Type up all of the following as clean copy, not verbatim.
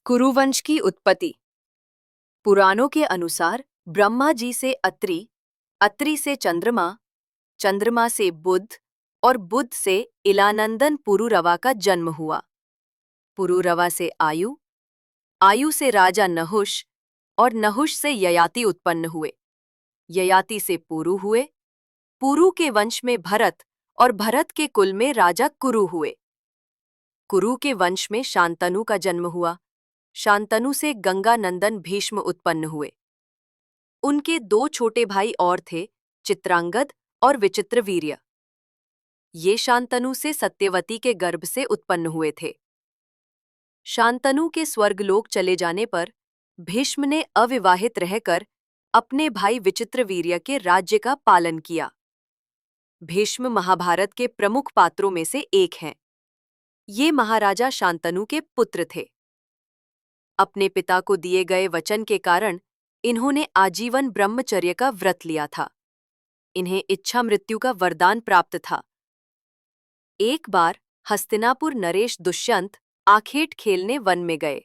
कुरुवंश की उत्पत्ति। पुराणों के अनुसार ब्रह्मा जी से अत्रि, अत्रि से चंद्रमा, चंद्रमा से बुध और बुध से इलानंदन पुरुरवा का जन्म हुआ। पुरुरवा से आयु, आयु से राजा नहुष और नहुष से ययाति उत्पन्न हुए। ययाति से पुरु हुए, पुरु के वंश में भरत और भरत के कुल में राजा कुरु हुए। कुरु के वंश में शांतनु का जन्म हुआ। शांतनु से गंगानंदन भीष्म उत्पन्न हुए। उनके दो छोटे भाई और थे, चित्रांगद और विचित्रवीर्य। ये शांतनु से सत्यवती के गर्भ से उत्पन्न हुए थे। शांतनु के स्वर्गलोक चले जाने पर भीष्म ने अविवाहित रहकर अपने भाई विचित्रवीर्य के राज्य का पालन किया। भीष्म महाभारत के प्रमुख पात्रों में से एक हैं। ये महाराजा शांतनु के पुत्र थे। अपने पिता को दिए गए वचन के कारण इन्होंने आजीवन ब्रह्मचर्य का व्रत लिया था। इन्हें इच्छा मृत्यु का वरदान प्राप्त था। एक बार हस्तिनापुर नरेश दुष्यंत आखेट खेलने वन में गए।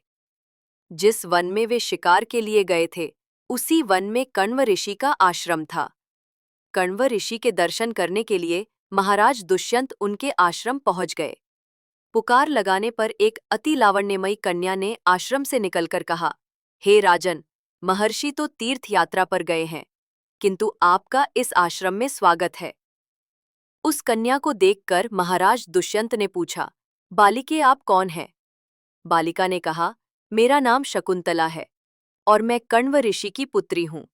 जिस वन में वे शिकार के लिए गए थे, उसी वन में कण्व ऋषि का आश्रम था। कण्व ऋषि के दर्शन करने के लिए महाराज दुष्यंत उनके आश्रम पहुंच गए। पुकार लगाने पर एक अति लावण्यमयी कन्या ने आश्रम से निकलकर कहा, हे राजन, महर्षि तो तीर्थ यात्रा पर गए हैं, किंतु आपका इस आश्रम में स्वागत है। उस कन्या को देखकर महाराज दुष्यंत ने पूछा, बालिके आप कौन हैं? बालिका ने कहा, मेरा नाम शकुंतला है और मैं कण्व ऋषि की पुत्री हूं।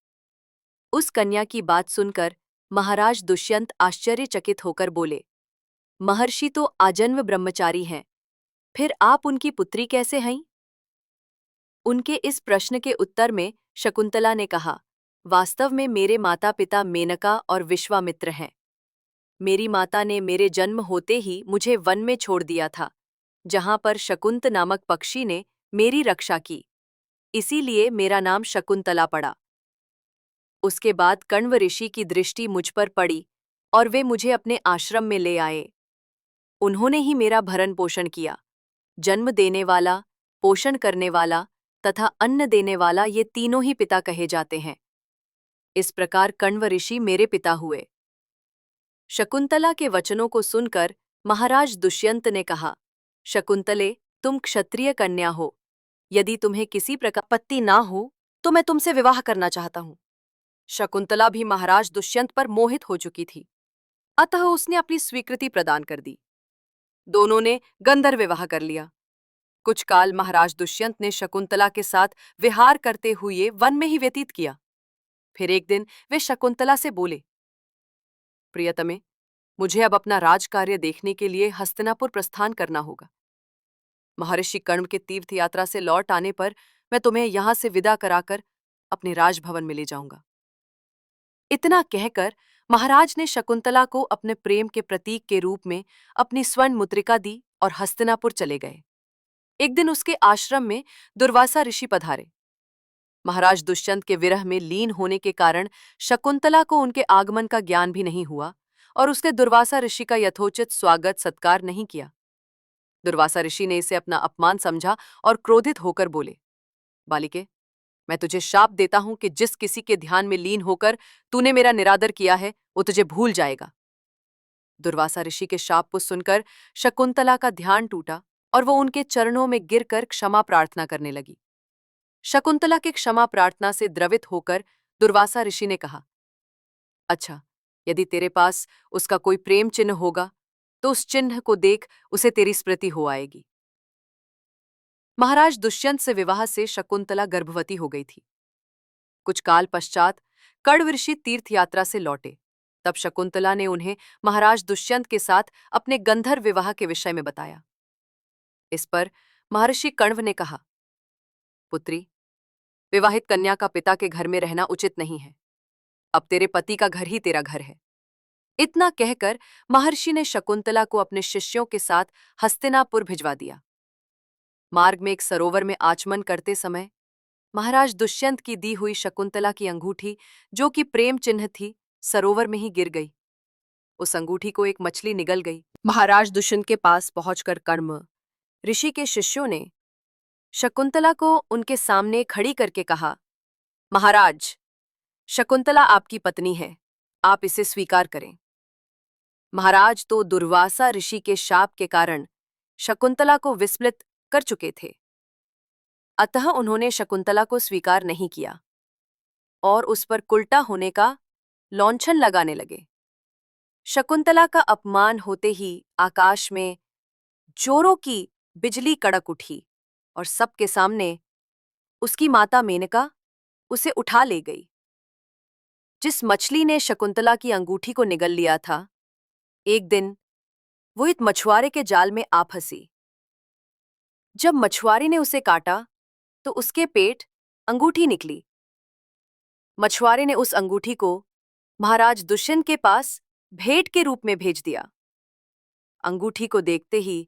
उस कन्या की बात सुनकर महाराज दुष्यंत आश्चर्यचकित होकर बोले, महर्षि तो आजन्म ब्रह्मचारी हैं, फिर आप उनकी पुत्री कैसे हैं? उनके इस प्रश्न के उत्तर में शकुंतला ने कहा, वास्तव में मेरे माता पिता मेनका और विश्वामित्र हैं। मेरी माता ने मेरे जन्म होते ही मुझे वन में छोड़ दिया था, जहां पर शकुंत नामक पक्षी ने मेरी रक्षा की, इसीलिए मेरा नाम शकुंतला पड़ा। उसके बाद कण्व ऋषि की दृष्टि मुझ पर पड़ी और वे मुझे अपने आश्रम में ले आए। उन्होंने ही मेरा भरण पोषण किया। जन्म देने वाला, पोषण करने वाला तथा अन्न देने वाला, ये तीनों ही पिता कहे जाते हैं। इस प्रकार कण्व ऋषि मेरे पिता हुए। शकुंतला के वचनों को सुनकर महाराज दुष्यंत ने कहा, शकुंतले, तुम क्षत्रिय कन्या हो। यदि तुम्हें किसी प्रकार पत्ती ना हो तो मैं तुमसे विवाह करना चाहता हूं। शकुंतला भी महाराज दुष्यंत पर मोहित हो चुकी थी, अतः उसने अपनी स्वीकृति प्रदान कर दी। दोनों ने गंधर्व विवाह कर लिया। कुछ काल महाराज दुष्यंत ने शकुंतला के साथ विहार करते हुए वन में ही व्यतीत किया। फिर एक दिन वे शकुंतला से बोले, प्रियतमे, मुझे अब अपना राजकार्य देखने के लिए हस्तिनापुर प्रस्थान करना होगा। महर्षि कण्व के तीर्थ यात्रा से लौट आने पर मैं तुम्हें यहां से विदा कराकर अपने राजभवन में ले जाऊंगा। इतना कहकर महाराज ने शकुंतला को अपने प्रेम के प्रतीक के रूप में अपनी स्वर्ण मुद्रिका दी और हस्तिनापुर चले गए। एक दिन उसके आश्रम में दुर्वासा ऋषि पधारे। महाराज दुष्यंत के विरह में लीन होने के कारण शकुंतला को उनके आगमन का ज्ञान भी नहीं हुआ और उसने दुर्वासा ऋषि का यथोचित स्वागत सत्कार नहीं किया। दुर्वासा ऋषि ने इसे अपना अपमान समझा और क्रोधित होकर बोले, बालिके, मैं तुझे शाप देता हूं कि जिस किसी के ध्यान में लीन होकर तूने मेरा निरादर किया है, वो तुझे भूल जाएगा। दुर्वासा ऋषि के शाप को सुनकर शकुंतला का ध्यान टूटा और वो उनके चरणों में गिरकर क्षमा प्रार्थना करने लगी। शकुंतला के क्षमा प्रार्थना से द्रवित होकर दुर्वासा ऋषि ने कहा, अच्छा, यदि तेरे पास उसका कोई प्रेम चिन्ह होगा तो उस चिन्ह को देख उसे तेरी स्मृति हो आएगी। महाराज दुष्यंत से विवाह से शकुंतला गर्भवती हो गई थी। कुछ काल पश्चात कण्व ऋषि तीर्थ यात्रा से लौटे। तब शकुंतला ने उन्हें महाराज दुष्यंत के साथ अपने गंधर्व विवाह के विषय में बताया। इस पर महर्षि कण्व ने कहा, पुत्री, विवाहित कन्या का पिता के घर में रहना उचित नहीं है। अब तेरे पति का घर ही तेरा घर है। इतना कहकर महर्षि ने शकुंतला को अपने शिष्यों के साथ हस्तिनापुर भिजवा दिया। मार्ग में एक सरोवर में आचमन करते समय महाराज दुष्यंत की दी हुई शकुंतला की अंगूठी, जो कि प्रेम चिन्ह थी, सरोवर में ही गिर गई। उस अंगूठी को एक मछली निगल गई। महाराज दुष्यंत के पास पहुंचकर कण्व ऋषि के शिष्यों ने शकुंतला को उनके सामने खड़ी करके कहा, महाराज, शकुंतला आपकी पत्नी है, आप इसे स्वीकार करें। महाराज तो दुर्वासा ऋषि के शाप के कारण शकुंतला को विस्मृत कर चुके थे, अतः उन्होंने शकुंतला को स्वीकार नहीं किया और उस पर कुल्टा होने का लौंछन लगाने लगे। शकुंतला का अपमान होते ही आकाश में जोरों की बिजली कड़क उठी और सबके सामने उसकी माता मेनका उसे उठा ले गई। जिस मछली ने शकुंतला की अंगूठी को निगल लिया था, एक दिन वो एक मछुआरे के जाल में आ फंसी। जब मछुआरे ने उसे काटा तो उसके पेट अंगूठी निकली। मछुआरे ने उस अंगूठी को महाराज दुष्यंत के पास भेंट के रूप में भेज दिया। अंगूठी को देखते ही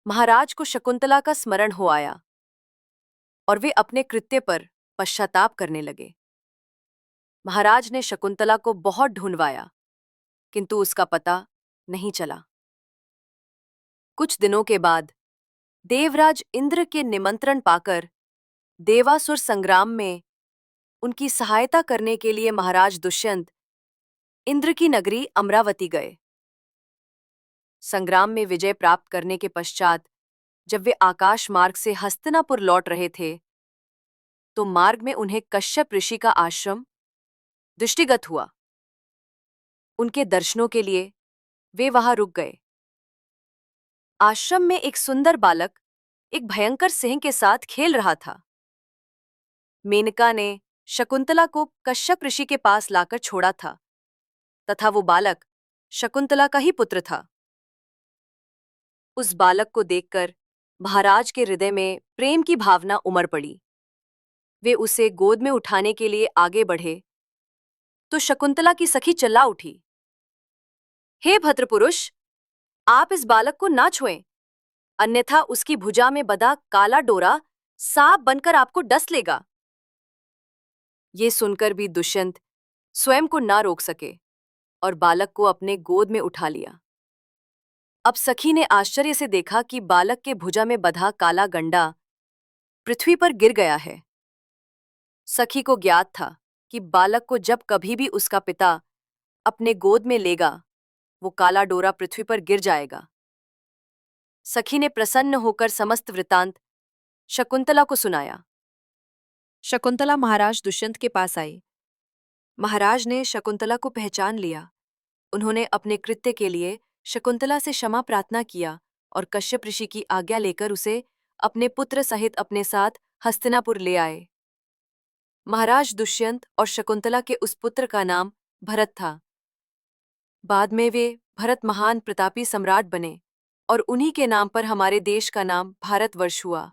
महाराज को शकुंतला का स्मरण हो आया और वे अपने कृत्य पर पश्चाताप करने लगे। महाराज ने शकुंतला को बहुत ढूंढवाया, किंतु उसका पता नहीं चला। कुछ दिनों के बाद देवराज इंद्र के निमंत्रण पाकर देवासुर संग्राम में उनकी सहायता करने के लिए महाराज दुष्यंत इंद्र की नगरी अमरावती गए। संग्राम में विजय प्राप्त करने के पश्चात जब वे आकाश मार्ग से हस्तिनापुर लौट रहे थे, तो मार्ग में उन्हें कश्यप ऋषि का आश्रम दृष्टिगत हुआ। उनके दर्शनों के लिए वे वहां रुक गए। आश्रम में एक सुंदर बालक एक भयंकर सिंह के साथ खेल रहा था। मेनका ने शकुंतला को कश्यप ऋषि के पास लाकर छोड़ा था तथा वो बालक शकुंतला का ही पुत्र था। उस बालक को देखकर महाराज के हृदय में प्रेम की भावना उमड़ पड़ी। वे उसे गोद में उठाने के लिए आगे बढ़े तो शकुंतला की सखी चिल्ला उठी, हे भद्रपुरुष, आप इस बालक को ना छुएं, अन्यथा उसकी भुजा में बंधा काला डोरा सांप बनकर आपको डस लेगा। ये सुनकर भी दुष्यंत स्वयं को ना रोक सके और बालक को अपने गोद में उठा लिया। अब सखी ने आश्चर्य से देखा कि बालक के भुजा में बंधा काला गंडा पृथ्वी पर गिर गया है। सखी को ज्ञात था कि बालक को जब कभी भी उसका पिता अपने गोद में लेगा, वो काला डोरा पृथ्वी पर गिर जाएगा। सखी ने प्रसन्न होकर समस्त वृतांत शकुंतला को सुनाया। शकुंतला महाराज दुष्यंत के पास आई। महाराज ने शकुंतला को पहचान लिया। उन्होंने अपने कृत्य के लिए शकुंतला से क्षमा प्रार्थना किया और कश्यप ऋषि की आज्ञा लेकर उसे अपने पुत्र सहित अपने साथ हस्तिनापुर ले आए। महाराज दुष्यंत और शकुंतला के उस पुत्र का नाम भरत था। बाद में वे भरत महान प्रतापी सम्राट बने और उन्हीं के नाम पर हमारे देश का नाम भारतवर्ष हुआ।